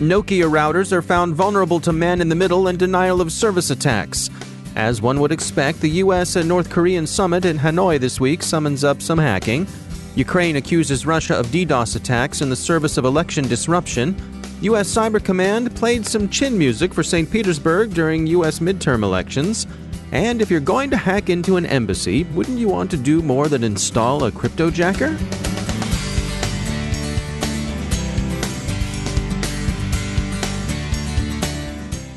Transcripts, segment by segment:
Nokia routers are found vulnerable to man-in-the-middle and denial-of-service attacks. As one would expect, the U.S. and North Korean summit in Hanoi this week summons up some hacking. Ukraine accuses Russia of DDoS attacks in the service of election disruption. U.S. Cyber Command played some chin music for St. Petersburg during U.S. midterm elections. And if you're going to hack into an embassy, wouldn't you want to do more than install a cryptojacker?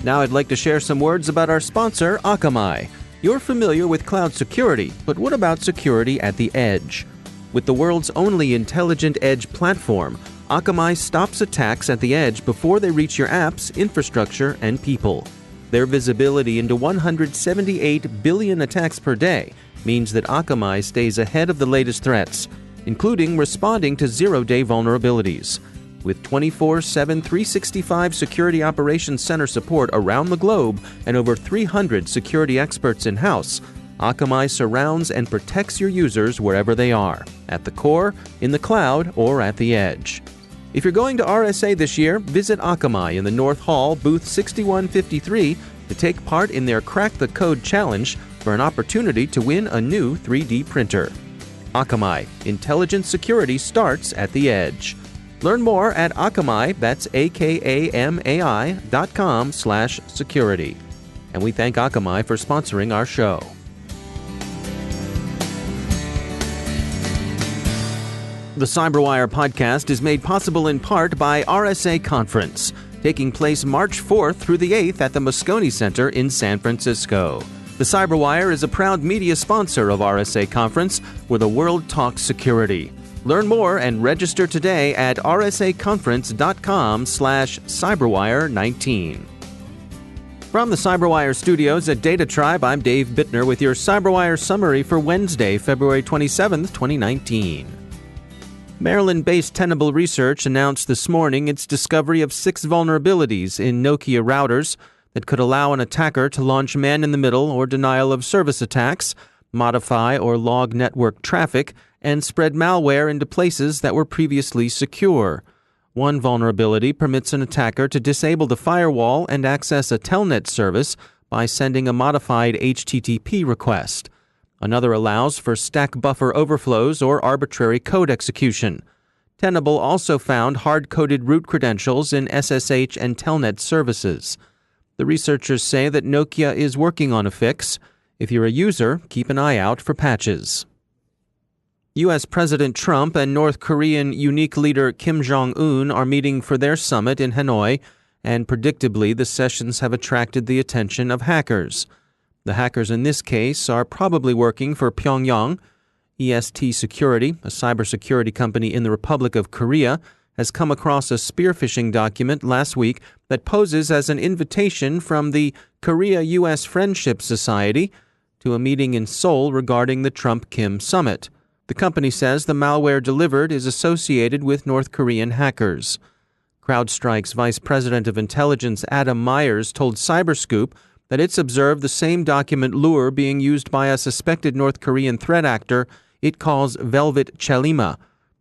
Now I'd like to share some words about our sponsor, Akamai. You're familiar with cloud security, but what about security at the edge? With the world's only intelligent edge platform, Akamai stops attacks at the edge before they reach your apps, infrastructure, and people. Their visibility into 178 billion attacks per day means that Akamai stays ahead of the latest threats, including responding to zero-day vulnerabilities. With 24/7 365 Security Operations Center support around the globe and over 300 security experts in-house, Akamai surrounds and protects your users wherever they are, at the core, in the cloud, or at the edge. If you're going to RSA this year, visit Akamai in the North Hall, booth 6153, to take part in their Crack the Code Challenge for an opportunity to win a new 3D printer. Akamai, intelligent security starts at the edge. Learn more at Akamai, that's akamai.com/security. And we thank Akamai for sponsoring our show. The CyberWire podcast is made possible in part by RSA Conference, taking place March 4th through the 8th at the Moscone Center in San Francisco. The CyberWire is a proud media sponsor of RSA Conference, where the world talks security. Learn more and register today at rsaconference.com/CyberWire19. From the CyberWire studios at Data Tribe, I'm Dave Bittner with your CyberWire summary for Wednesday, February 27, 2019. Maryland-based Tenable Research announced this morning its discovery of 6 vulnerabilities in Nokia routers that could allow an attacker to launch man-in-the-middle or denial-of-service attacks, modify or log network traffic, and spread malware into places that were previously secure. One vulnerability permits an attacker to disable the firewall and access a telnet service by sending a modified HTTP request. Another allows for stack buffer overflows or arbitrary code execution. Tenable also found hard-coded root credentials in SSH and telnet services. The researchers say that Nokia is working on a fix. If you're a user, keep an eye out for patches. U.S. President Trump and North Korean unique leader Kim Jong-un are meeting for their summit in Hanoi, and predictably the sessions have attracted the attention of hackers. The hackers in this case are probably working for Pyongyang. EST Security, a cybersecurity company in the Republic of Korea, has come across a spearphishing document last week that poses as an invitation from the Korea-U.S. Friendship Society to a meeting in Seoul regarding the Trump-Kim summit. The company says the malware delivered is associated with North Korean hackers. CrowdStrike's Vice President of Intelligence Adam Myers told Cyberscoop that it's observed the same document lure being used by a suspected North Korean threat actor it calls Velvet Chalima.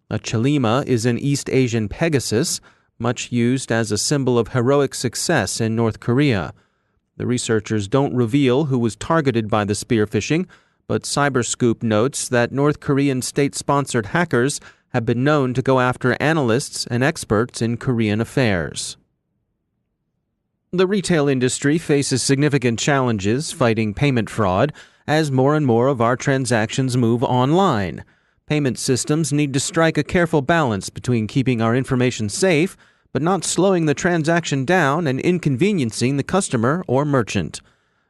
A Chalima is an East Asian Pegasus, much used as a symbol of heroic success in North Korea. The researchers don't reveal who was targeted by the spearphishing, but Cyberscoop notes that North Korean state-sponsored hackers have been known to go after analysts and experts in Korean affairs. The retail industry faces significant challenges fighting payment fraud as more and more of our transactions move online. Payment systems need to strike a careful balance between keeping our information safe, but not slowing the transaction down and inconveniencing the customer or merchant.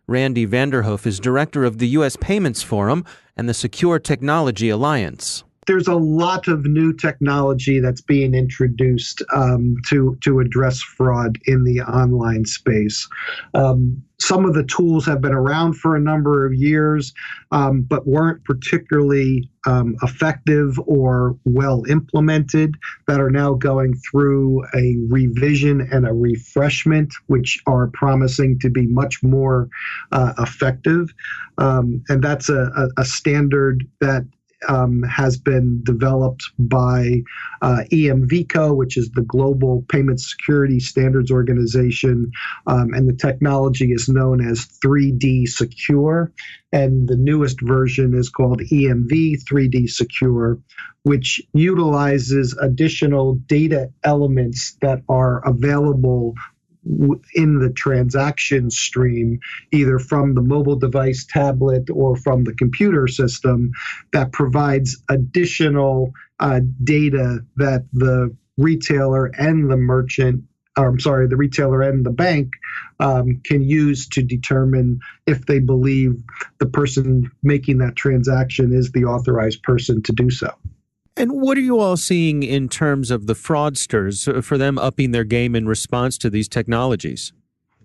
Randy Vanderhoof is director of the U.S. Payments Forum and the Secure Technology Alliance. There's a lot of new technology that's being introduced to address fraud in the online space. Some of the tools have been around for a number of years, but weren't particularly effective or well implemented, that are now going through a revision and a refreshment, which are promising to be much more effective. And that's a standard that has been developed by EMVCO, which is the Global Payment Security Standards Organization, and the technology is known as 3D Secure, and the newest version is called EMV 3D Secure, which utilizes additional data elements that are available in the transaction stream, either from the mobile device, tablet, or from the computer system, that provides additional data that the retailer and the merchant, the retailer and the bank can use to determine if they believe the person making that transaction is the authorized person to do so. And what are you all seeing in terms of the fraudsters for them upping their game in response to these technologies?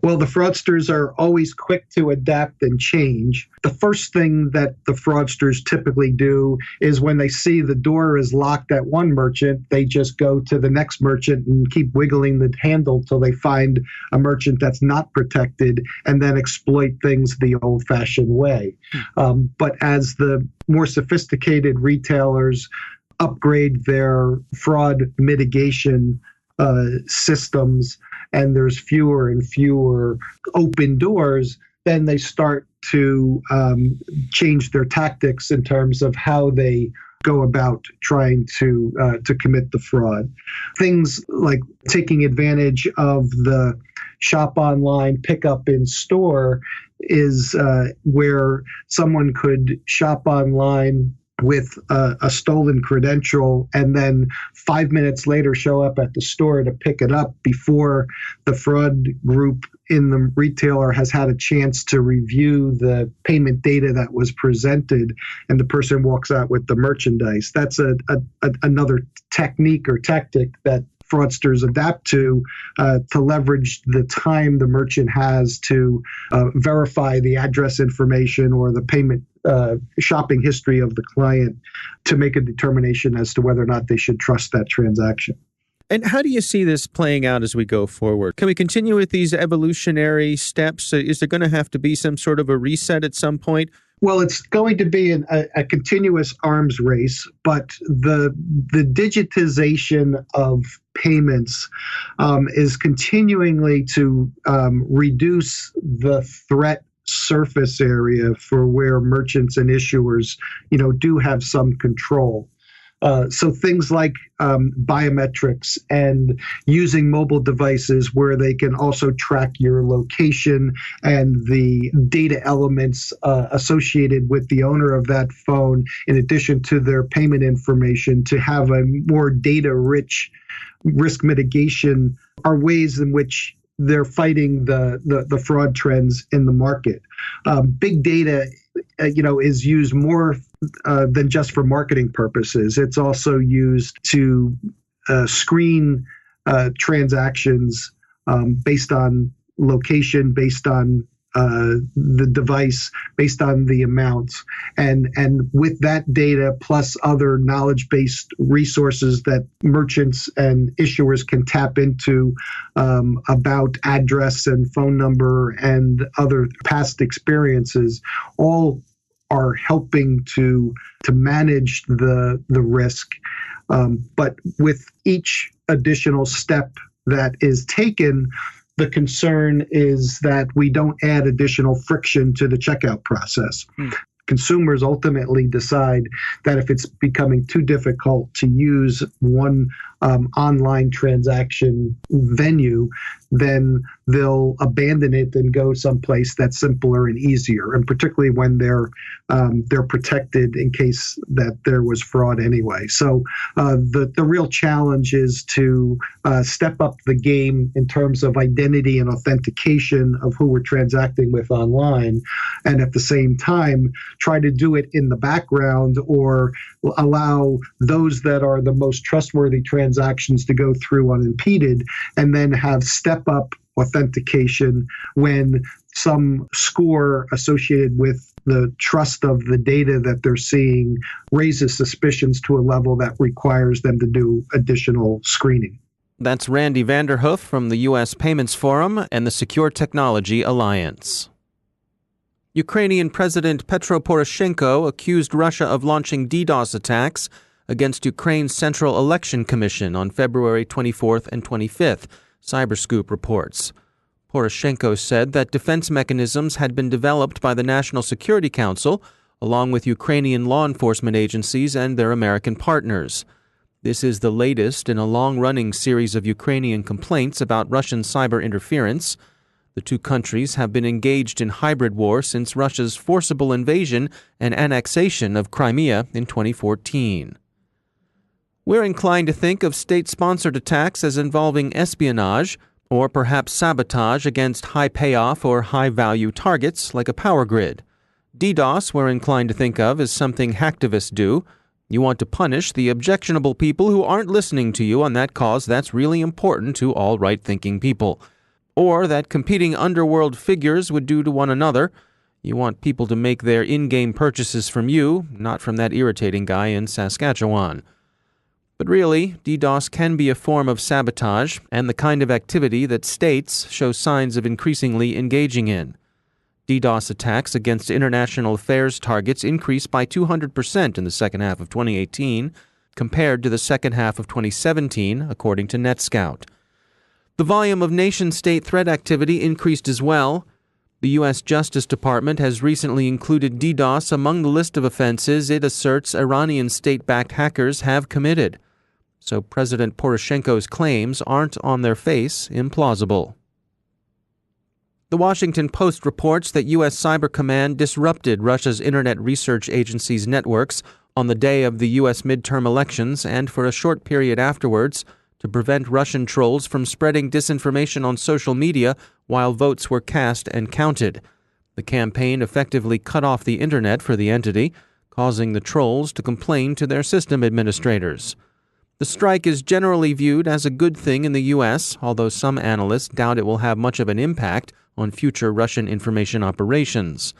Well, the fraudsters are always quick to adapt and change. The first thing that the fraudsters typically do is when they see the door is locked at one merchant, they just go to the next merchant and keep wiggling the handle till they find a merchant that's not protected and then exploit things the old-fashioned way. But as the more sophisticated retailers upgrade their fraud mitigation systems, and there's fewer and fewer open doors, then they start to change their tactics in terms of how they go about trying to commit the fraud. Things like taking advantage of the shop online, pick up in store is where someone could shop online with a stolen credential and then 5 minutes later show up at the store to pick it up before the fraud group in the retailer has had a chance to review the payment data that was presented, and the person walks out with the merchandise. That's another technique or tactic that fraudsters adapt to leverage the time the merchant has to verify the address information or the payment shopping history of the client to make a determination as to whether or not they should trust that transaction. And how do you see this playing out as we go forward? Can we continue with these evolutionary steps? Is there going to have to be some sort of a reset at some point? Well, it's going to be a continuous arms race, but the digitization of payments is continuingly to reduce the threat surface area for where merchants and issuers, do have some control. So things like biometrics and using mobile devices where they can also track your location and the data elements associated with the owner of that phone, in addition to their payment information, to have a more data-rich risk mitigation, are ways in which they're fighting the fraud trends in the market. Big data, is used more than just for marketing purposes. It's also used to screen transactions based on location, based on the device, based on the amounts. And with that data plus other knowledge-based resources that merchants and issuers can tap into about address and phone number and other past experiences, all are helping to manage the risk. But with each additional step that is taken, the concern is that we don't add additional friction to the checkout process. Consumers ultimately decide that if it's becoming too difficult to use one online transaction venue, then they'll abandon it and go someplace that's simpler and easier, and particularly when they're protected in case that there was fraud anyway. So the real challenge is to step up the game in terms of identity and authentication of who we're transacting with online, and at the same time try to do it in the background or allow those that are the most trustworthy transactions to go through unimpeded, and then have step-up authentication when some score associated with the trust of the data that they're seeing raises suspicions to a level that requires them to do additional screening. That's Randy Vanderhoof from the U.S. Payments Forum and the Secure Technology Alliance. Ukrainian President Petro Poroshenko accused Russia of launching DDoS attacks against Ukraine's Central Election Commission on February 24th and 25th, Cyberscoop reports. Poroshenko said that defense mechanisms had been developed by the National Security Council, along with Ukrainian law enforcement agencies and their American partners. This is the latest in a long-running series of Ukrainian complaints about Russian cyber interference. The two countries have been engaged in hybrid war since Russia's forcible invasion and annexation of Crimea in 2014. We're inclined to think of state-sponsored attacks as involving espionage, or perhaps sabotage against high-payoff or high-value targets like a power grid. DDoS we're inclined to think of as something hacktivists do. You want to punish the objectionable people who aren't listening to you on that cause that's really important to all right-thinking people. Or that competing underworld figures would do to one another. You want people to make their in-game purchases from you, not from that irritating guy in Saskatchewan. But really, DDoS can be a form of sabotage and the kind of activity that states show signs of increasingly engaging in. DDoS attacks against international affairs targets increased by 200% in the second half of 2018 compared to the second half of 2017, according to NetScout. The volume of nation-state threat activity increased as well. The U.S. Justice Department has recently included DDoS among the list of offenses it asserts Iranian state-backed hackers have committed. So President Poroshenko's claims aren't on their face implausible. The Washington Post reports that U.S. Cyber Command disrupted Russia's Internet Research Agency's networks on the day of the U.S. midterm elections and for a short period afterwards to prevent Russian trolls from spreading disinformation on social media while votes were cast and counted. The campaign effectively cut off the Internet for the entity, causing the trolls to complain to their system administrators. The strike is generally viewed as a good thing in the U.S., although some analysts doubt it will have much of an impact on future Russian information operations.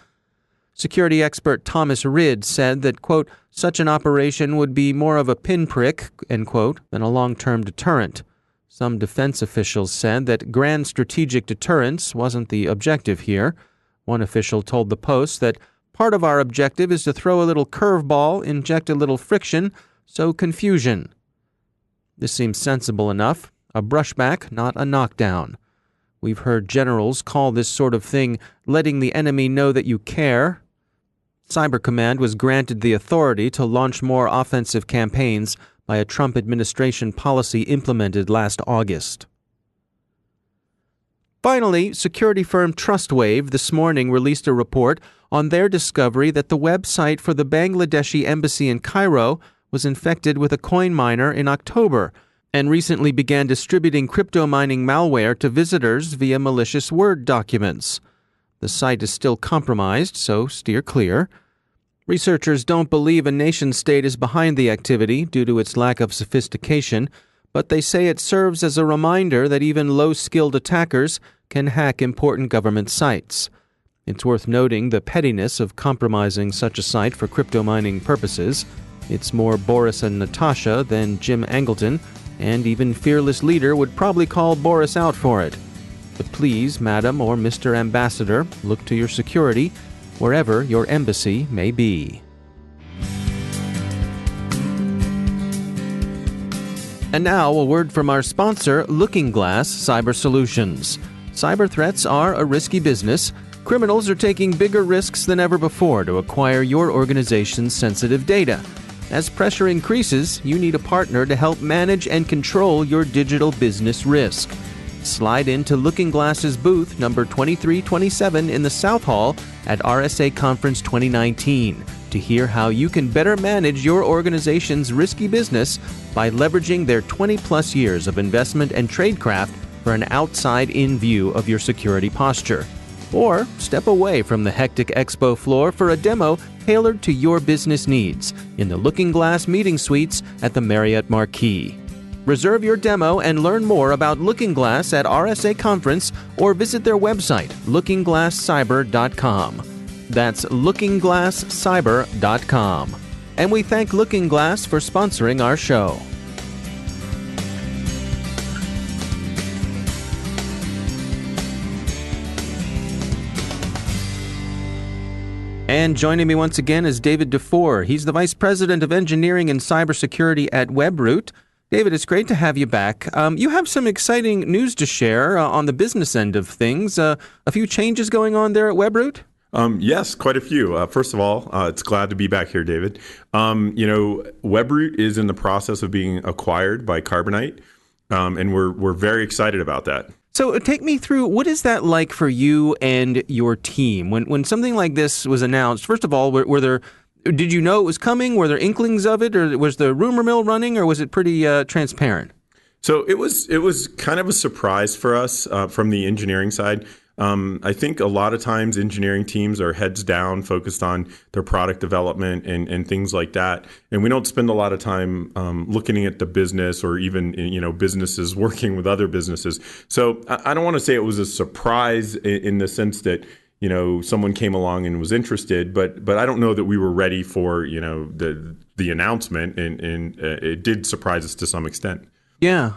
Security expert Thomas Rid said that, quote, such an operation would be more of a pinprick, end quote, than a long-term deterrent. Some defense officials said that grand strategic deterrence wasn't the objective here. One official told the Post that part of our objective is to throw a little curveball, inject a little friction, sow confusion. This seems sensible enough. A brushback, not a knockdown. We've heard generals call this sort of thing letting the enemy know that you care. Cyber Command was granted the authority to launch more offensive campaigns by a Trump administration policy implemented last August. Finally, security firm TrustWave this morning released a report on their discovery that the website for the Bangladeshi embassy in Cairo was infected with a coin miner in October and recently began distributing crypto mining malware to visitors via malicious Word documents. The site is still compromised, so steer clear. Researchers don't believe a nation-state is behind the activity due to its lack of sophistication, but they say it serves as a reminder that even low-skilled attackers can hack important government sites. It's worth noting the pettiness of compromising such a site for crypto mining purposes. It's more Boris and Natasha than Jim Angleton, and even Fearless Leader would probably call Boris out for it. But please, Madam or Mr. Ambassador, look to your security, wherever your embassy may be. And now, a word from our sponsor, LookingGlass Cyber Solutions. Cyber threats are a risky business. Criminals are taking bigger risks than ever before to acquire your organization's sensitive data. As pressure increases, you need a partner to help manage and control your digital business risk. Slide into LookingGlass's booth number 2327 in the South Hall at RSA Conference 2019 to hear how you can better manage your organization's risky business by leveraging their 20-plus years of investment and tradecraft for an outside-in view of your security posture. Or step away from the hectic expo floor for a demo tailored to your business needs in the LookingGlass meeting suites at the Marriott Marquis. Reserve your demo and learn more about LookingGlass at RSA Conference or visit their website, lookingglasscyber.com. That's lookingglasscyber.com. And we thank LookingGlass for sponsoring our show. And joining me once again is David Dufour. He's the Vice President of Engineering and Cybersecurity at Webroot. David, it's great to have you back. You have some exciting news to share on the business end of things. A few changes going on there at Webroot? Yes, quite a few. First of all, it's glad to be back here, David. Webroot is in the process of being acquired by Carbonite, and we're very excited about that. So take me through, what is that like for you and your team? When something like this was announced, first of all, did you know it was coming? Were there inklings of it, or was the rumor mill running, or was it pretty transparent? So it was kind of a surprise for us from the engineering side. I think a lot of times engineering teams are heads down, focused on their product development and things like that. And we don't spend a lot of time looking at the business or even, businesses working with other businesses. So I don't want to say it was a surprise in the sense that, someone came along and was interested, but I don't know that we were ready for, the announcement, and it did surprise us to some extent. Yeah.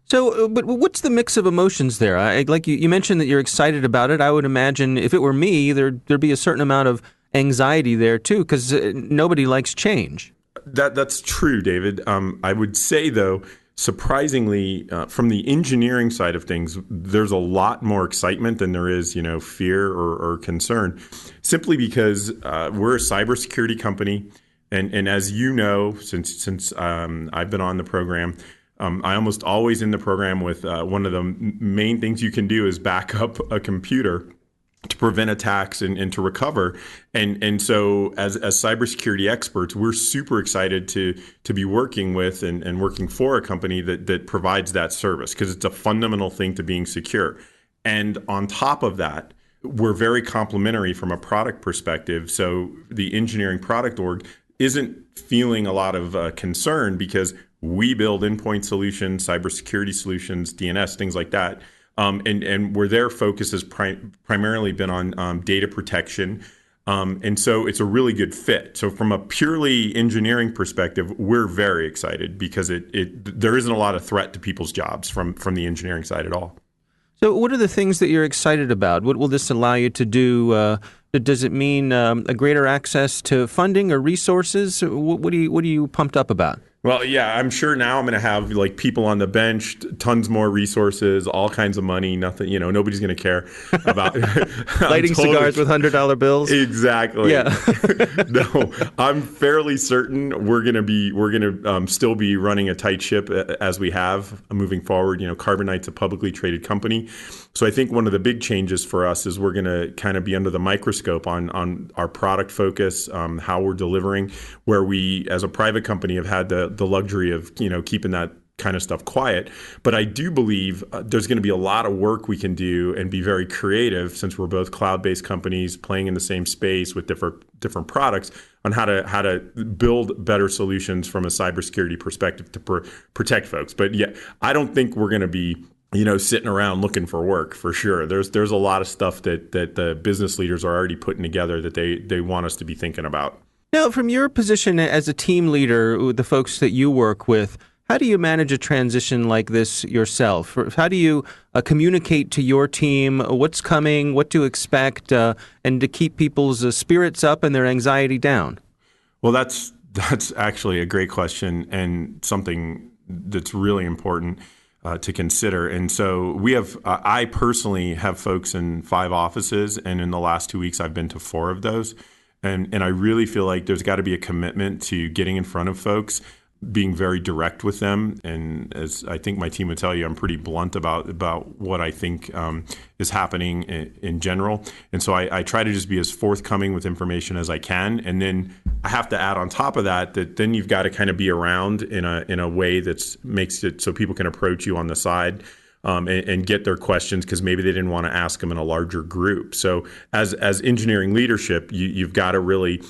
So, but what's the mix of emotions there? Like you mentioned that you're excited about it. I would imagine if it were me, there'd be a certain amount of anxiety there too, because nobody likes change. That's true, David. I would say, though, surprisingly, from the engineering side of things, there's a lot more excitement than there is, fear or concern, simply because we're a cybersecurity company. And as you know, since I've been on the program, I almost always in the program with one of the main things you can do is back up a computer to prevent attacks and to recover. And so as cybersecurity experts, we're super excited to be working with and working for a company that provides that service, because it's a fundamental thing to being secure. And on top of that, we're very complementary from a product perspective. So the engineering product org isn't feeling a lot of concern, because we build endpoint solutions, cybersecurity solutions, DNS, things like that. And where their focus has primarily been on data protection. And so it's a really good fit. So from a purely engineering perspective, we're very excited, because there isn't a lot of threat to people's jobs from the engineering side at all. So what are the things that you're excited about? What will this allow you to do? Does it mean a greater access to funding or resources? What are you pumped up about? Well, yeah, I'm sure now I'm going to have people on the bench, tons more resources, all kinds of money, nothing, nobody's going to care about lighting cigars with $100 bills. Exactly. Yeah. No, I'm fairly certain we're going to still be running a tight ship as we have moving forward. Carbonite's a publicly traded company. So I think one of the big changes for us is we're going to kind of be under the microscope on our product focus, how we're delivering, where we as a private company have had the luxury of keeping that kind of stuff quiet. But I do believe there's going to be a lot of work we can do and be very creative, since we're both cloud-based companies playing in the same space with different products, on how to build better solutions from a cybersecurity perspective to protect folks. But yeah, I don't think we're going to be sitting around looking for work, for sure. There's a lot of stuff that the business leaders are already putting together that they want us to be thinking about. Now, from your position as a team leader with the folks that you work with, how do you manage a transition like this yourself? How do you communicate to your team what's coming, what to expect, and to keep people's spirits up and their anxiety down? Well, that's actually a great question, and something that's really important to consider. And so I personally have folks in 5 offices, and in the last 2 weeks, I've been to 4 of those. And I really feel like there's got to be a commitment to getting in front of folks, being very direct with them. And as I think my team would tell you, I'm pretty blunt about what I think is happening in general. And so I try to just be as forthcoming with information as I can. And then I have to add on top of that then you've got to kind of be around in a way that makes it so people can approach you on the side. And get their questions, because maybe they didn't want to ask them in a larger group. So as engineering leadership, you've got to really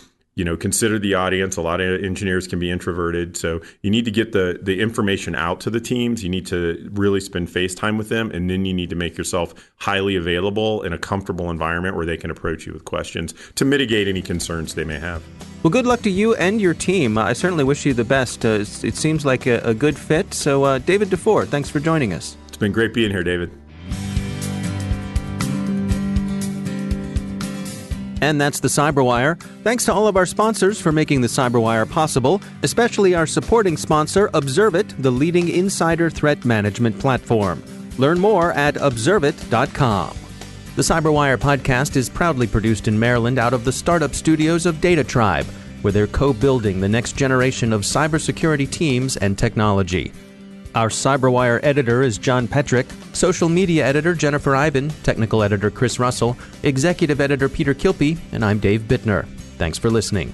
consider the audience. A lot of engineers can be introverted. So you need to get the information out to the teams. You need to really spend face time with them. And then you need to make yourself highly available in a comfortable environment where they can approach you with questions to mitigate any concerns they may have. Well, good luck to you and your team. I certainly wish you the best. It seems like a good fit. So David Dufour, thanks for joining us. It's been great being here, David. And that's the CyberWire. Thanks to all of our sponsors for making the CyberWire possible, especially our supporting sponsor, Observit, the leading insider threat management platform. Learn more at observit.com. The CyberWire podcast is proudly produced in Maryland out of the startup studios of Data Tribe, where they're co-building the next generation of cybersecurity teams and technology. Our CyberWire editor is John Petrick, social media editor Jennifer Ivan, technical editor Chris Russell, executive editor Peter Kilpie, and I'm Dave Bittner. Thanks for listening.